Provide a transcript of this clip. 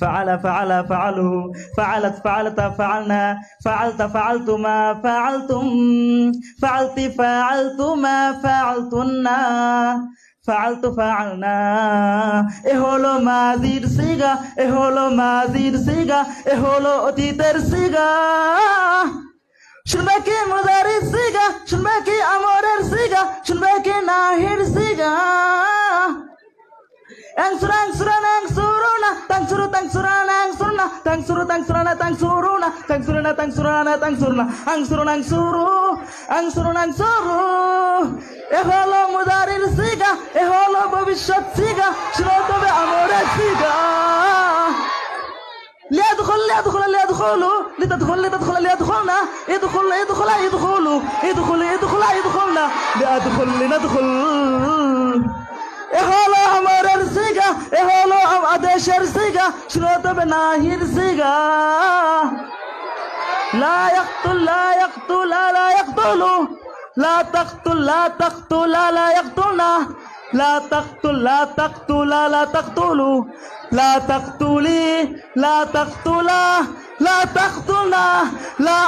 فعل فعل فعلوا فعلت فعلت فعلنا فعلت فعلتما فعلتم فعلت فعلتما فعلتن فعلت فعلنا এ হলো মাজির সিগা এ হলো মাজির সিগা এ হলো অতীতের সিগা শুনবে কি মুজারির সিগা শুনবে কি আমরের সিগা শুনবে কি নাহির সিগা Angsura angsura angsuruna tangsuru tangsurana angsurna tangsuru tangsurana tangsuruna tangsuruna tangsurana tangsurna angsuruna angsuru angsuruna angsuru এ হলো মুদারির সিগা এ হলো ভবিষ্যৎ সিগা শুনো তবে আমরের সিগা ليدخل ليدخل ليدخلوا لتدخل لتدخل ليدخلنا يدخل يدخل يدخلوا يدخل يدخل يدخلنا لأدخل لندخل এ হলো আমরের সিগা এ হলো আদেশের সিগা শুনো তবে নাহির সিগা لا يقتل لا يقتل لا يقتل لا تقتل لا تقتل لا يقتلنا لا تقتل لا تقتل لا تقتلوا لا تقتلي لا تقتلا لا تقتلنا لا